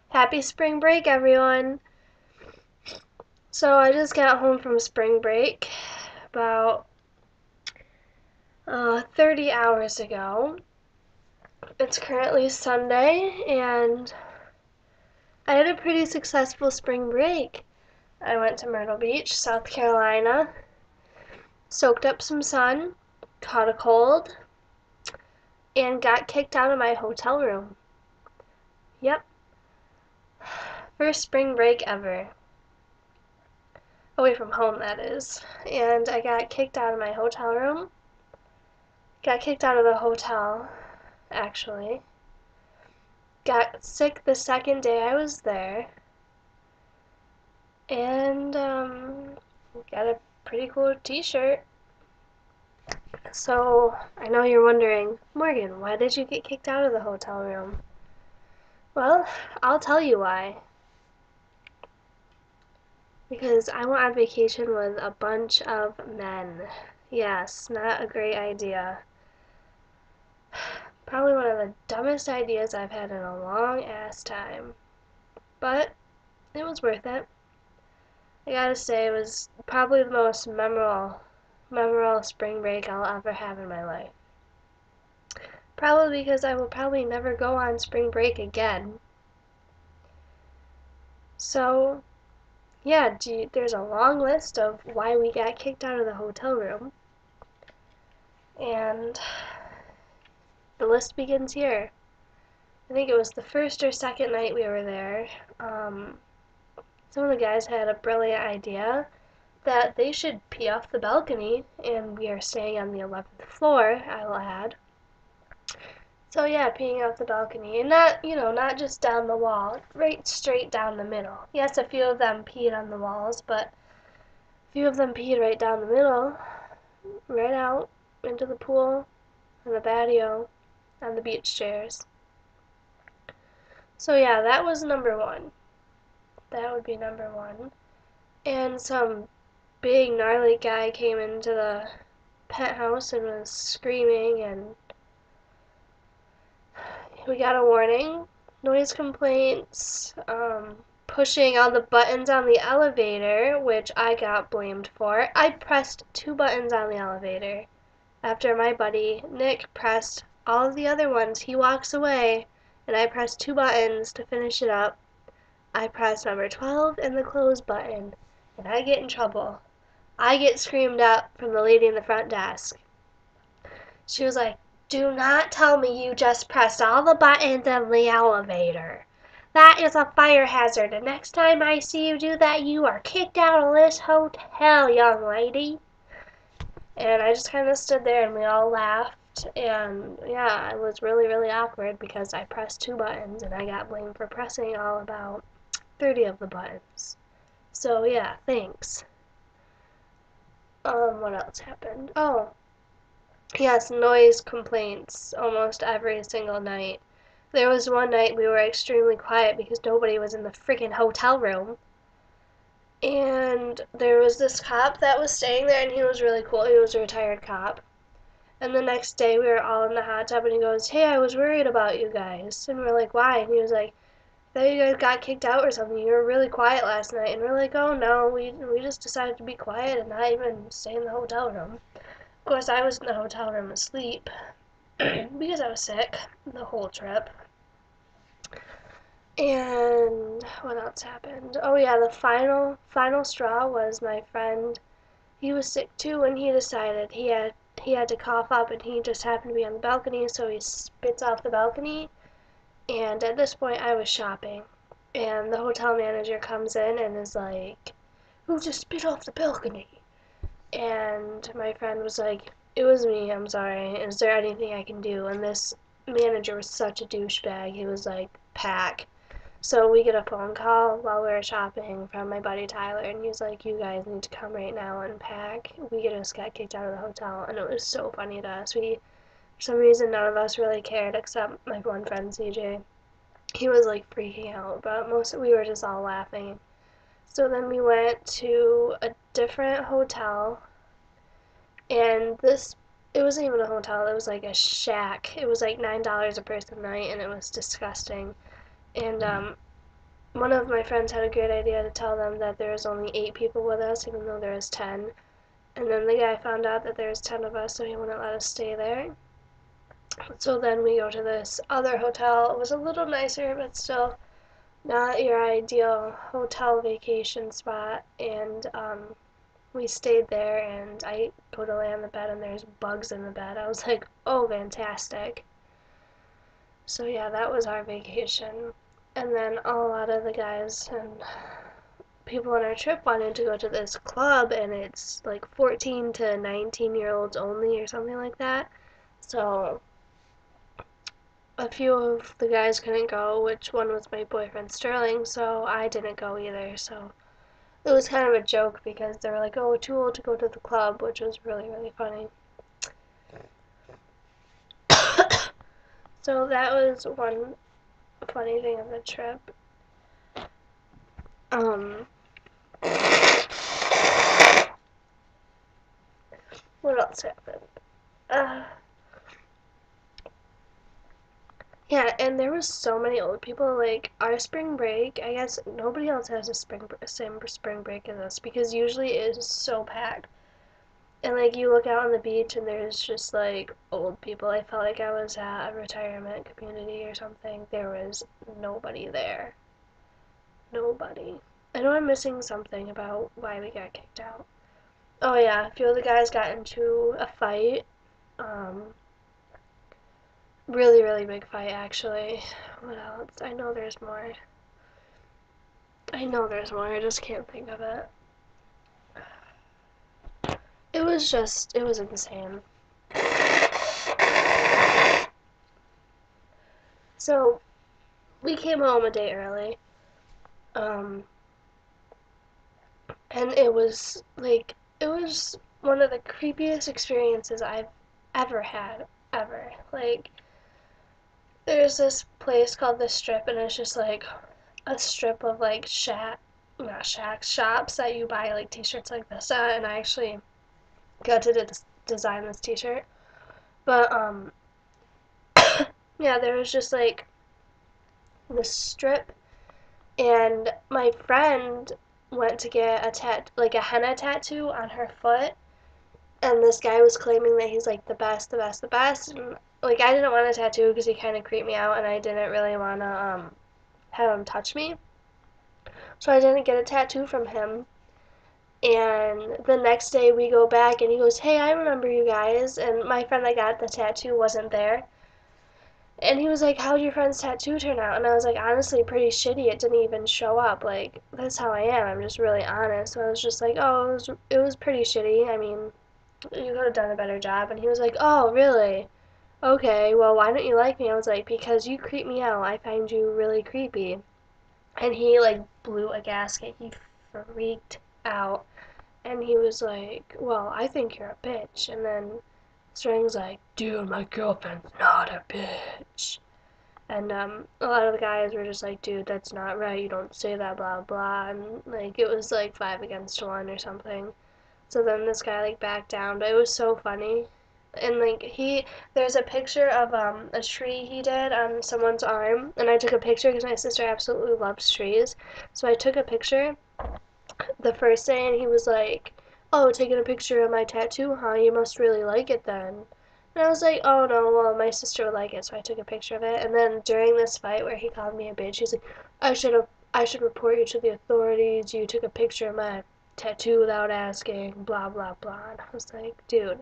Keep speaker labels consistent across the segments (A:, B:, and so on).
A: Happy spring break, everyone. So I just got home from spring break about 30 hours ago. It's currently Sunday, and I had a pretty successful spring break. I went to Myrtle Beach, South Carolina, soaked up some sun, caught a cold, and got kicked out of my hotel room. Yep. First spring break ever. Away from home, that is. And I got kicked out of my hotel room. Got kicked out of the hotel, actually. Got sick the second day I was there. And got a pretty cool t-shirt. So I know you're wondering, Morgan, why did you get kicked out of the hotel room? Well, I'll tell you why. Because I went on vacation with a bunch of men. Yes, not a great idea. Probably one of the dumbest ideas I've had in a long ass time. But it was worth it. I gotta say, it was probably the most memorable spring break I'll ever have in my life. Probably because I will probably never go on spring break again. So, yeah, there's a long list of why we got kicked out of the hotel room. And the list begins here. I think it was the first or second night we were there. Some of the guys had a brilliant idea that they should pee off the balcony, and we are staying on the 11th floor, I'll add. So yeah, peeing off the balcony, and not just down the wall, right straight down the middle. Yes, a few of them peed on the walls, but a few of them peed right down the middle, right out into the pool, on the patio, on the beach chairs. So yeah, that was number one. That would be number one. And some big gnarly guy came into the penthouse and was screaming, and we got a warning. Noise complaints, pushing all the buttons on the elevator, which I got blamed for. I pressed 2 buttons on the elevator after my buddy Nick pressed all of the other ones. He walks away, and I pressed 2 buttons to finish it up. I pressed number 12 and the close button, and I get in trouble. I get screamed at from the lady in the front desk. She was like, "Do not tell me you just pressed all the buttons in the elevator. That is a fire hazard, and next time I see you do that, you are kicked out of this hotel, young lady." And I just kind of stood there, and we all laughed, and yeah, it was really, really awkward because I pressed 2 buttons, and I got blamed for pressing all about 30 of the buttons. So yeah, thanks. What else happened? Oh, yes, noise complaints almost every single night. There was one night we were extremely quiet because nobody was in the freaking hotel room. And there was this cop that was staying there, and he was really cool. He was a retired cop. And the next day we were all in the hot tub, and he goes, "Hey, I was worried about you guys." And we're like, "Why?" And he was like, "I thought you guys got kicked out or something. You were really quiet last night." And we're like, "Oh no, we just decided to be quiet and not even stay in the hotel room." Of course, I was in the hotel room asleep because I was sick the whole trip. And what else happened? Oh yeah, the final straw was my friend. He was sick too, and he decided he had to cough up, and he just happened to be on the balcony, so he spits off the balcony. And at this point, I was shopping, and the hotel manager comes in and is like, "Who just spit off the balcony?" And my friend was like, "It was me, I'm sorry. Is there anything I can do?" And this manager was such a douchebag. He was like, "Pack." So we get a phone call while we were shopping from my buddy Tyler, and he's like, "You guys need to come right now and pack. We just got kicked out of the hotel." And it was so funny to us. For some reason, none of us really cared except my one friend CJ. He was like freaking out, but we were just all laughing. So then we went to a different hotel, And this, it wasn't even a hotel, it was like a shack. It was like $9 a person night, and it was disgusting. And one of my friends had a great idea to tell them that there was only 8 people with us, even though there was 10. And then the guy found out that there was 10 of us, so he wouldn't let us stay there. So then we go to this other hotel. It was a little nicer, but still not your ideal hotel vacation spot. And we stayed there, and I go to lay on the bed, and there's bugs in the bed. I was like, oh, fantastic. So yeah, that was our vacation. And then a lot of the guys and people on our trip wanted to go to this club, and it's like 14 to 19-year-olds only or something like that. So a few of the guys couldn't go, which one was my boyfriend Sterling, so I didn't go either. So it was kind of a joke because they were like, oh, too old to go to the club, which was really, really funny. So that was one funny thing of the trip. Um, what else happened? Uh, yeah, and there was so many old people. Like our spring break, I guess nobody else has a same spring break as us because usually it is so packed. And like you look out on the beach and there's just like old people. I felt like I was at a retirement community or something. There was nobody there. Nobody. I know I'm missing something about why we got kicked out. Oh yeah, a few of the guys got into a fight. Um, really, really big fight actually. What else? I know there's more. I know there's more. I just can't think of it. It was insane. So we came home a day early. Um, and it was one of the creepiest experiences I've ever had, ever. Like, there's this place called the Strip, and it's just like a strip of like not shacks, shops that you buy like t-shirts like this at, and I actually got to design this t-shirt. But yeah, there was just like this strip, and my friend went to get a henna tattoo on her foot, and this guy was claiming that he's like the best, the best, the best. And like I didn't want a tattoo because he kind of creeped me out, and I didn't really want to have him touch me, so I didn't get a tattoo from him. And the next day we go back, and he goes, "Hey, I remember you guys." And my friend that got the tattoo wasn't there. And he was like, "How'd your friend's tattoo turn out?" And I was like, "Honestly, pretty shitty. It didn't even show up. Like, that's how I am. I'm just really honest." So I was just like, "Oh, it was pretty shitty. I mean, you could have done a better job." And he was like, "Oh, really? Okay, well, why don't you like me?" I was like, "Because you creep me out. I find you really creepy." And he, like, blew a gasket. He freaked out. And he was like, "Well, I think you're a bitch." And then String's like, "Dude, my girlfriend's not a bitch." And a lot of the guys were just like, "Dude, that's not right. You don't say that, blah, blah." And, like, it was like 5 against 1 or something. So then this guy, like, backed down. But it was so funny. And, like, there's a picture of a tree he did on someone's arm. And I took a picture because my sister absolutely loves trees. So I took a picture the first day, and he was like, "Oh, taking a picture of my tattoo, huh? You must really like it then." And I was like, "Oh no, well, my sister would like it, so I took a picture of it." And then during this fight where he called me a bitch, he's like, I should report you to the authorities. You took a picture of my tattoo without asking, blah blah blah." And I was like, "Dude,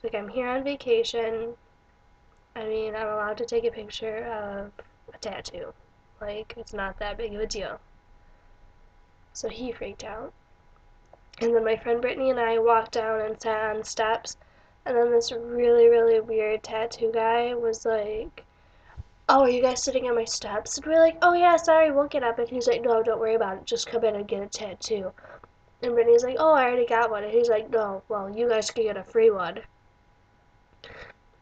A: like I'm here on vacation. I mean, I'm allowed to take a picture of a tattoo. Like, it's not that big of a deal." So he freaked out. And then my friend Brittany and I walked down and sat on steps. And then this really, really weird tattoo guy was like, "Oh, are you guys sitting on my steps?" And we're like, "Oh, yeah, sorry, we'll get up." And he's like, "No, don't worry about it. Just come in and get a tattoo." And Brittany's like, "Oh, I already got one." And he's like, "No, well, you guys can get a free one."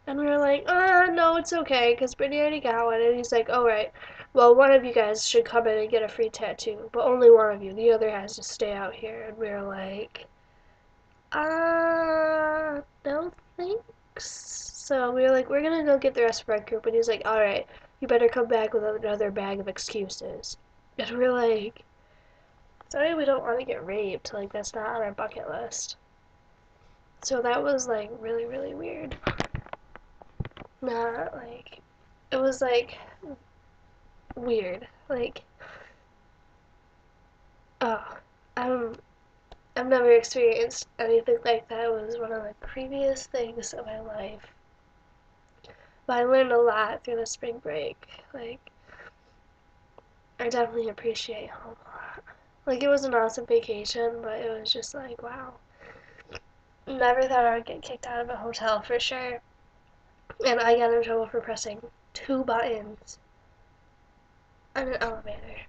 A: And we were like, no, it's okay, because Brittany already got one. And he's like, "All right, well, one of you guys should come in and get a free tattoo, but only one of you. The other has to stay out here." And we were like, No thanks. So we were like, we're gonna go get the rest of our group, and he's like, alright, you better come back with another bag of excuses. And we're like, sorry, we don't want to get raped. Like, that's not on our bucket list. So that was like really, really weird. Not like, it was like weird. Like, oh, I'm I've never experienced anything like that. It was one of the creepiest things of my life. But I learned a lot through the spring break. Like, I definitely appreciate home a lot. Like, it was an awesome vacation, but it was just like, wow. Never thought I would get kicked out of a hotel for sure. And I got in trouble for pressing 2 buttons on an elevator.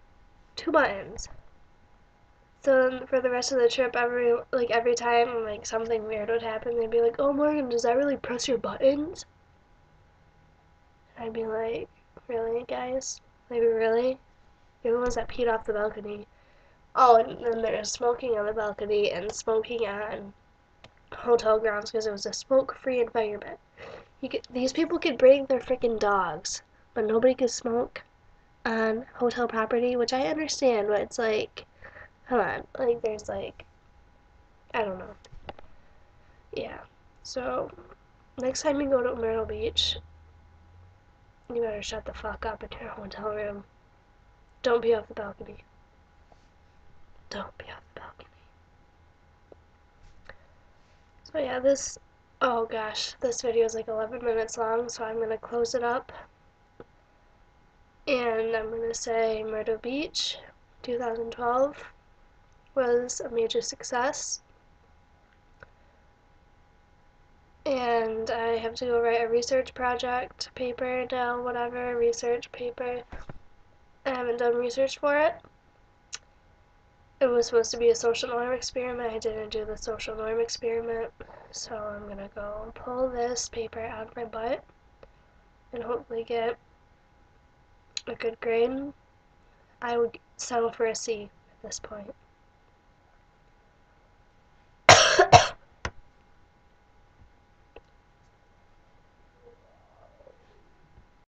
A: 2 buttons. So then for the rest of the trip, every time like something weird would happen, they'd be like, "Oh Morgan, does that really press your buttons?" And I'd be like, "Really, guys? Like really? You're the ones that peed off the balcony." Oh, and then there was smoking on the balcony and smoking on hotel grounds because it was a smoke-free environment. These people could bring their freaking dogs, but nobody could smoke on hotel property, which I understand, but it's like, come on, like there's like, I don't know. Yeah. So next time you go to Myrtle Beach, you better shut the fuck up in your hotel room. Don't be off the balcony. Don't be off the balcony. So yeah, oh gosh, this video is like 11 minutes long, so I'm gonna close it up. And I'm gonna say Myrtle Beach 2012 was a major success. And I have to go write a research project paper now, whatever, research paper. I haven't done research for it. It was supposed to be a social norm experiment. I didn't do the social norm experiment. So I'm gonna go pull this paper out of my butt and hopefully get a good grade. I would settle for a C at this point.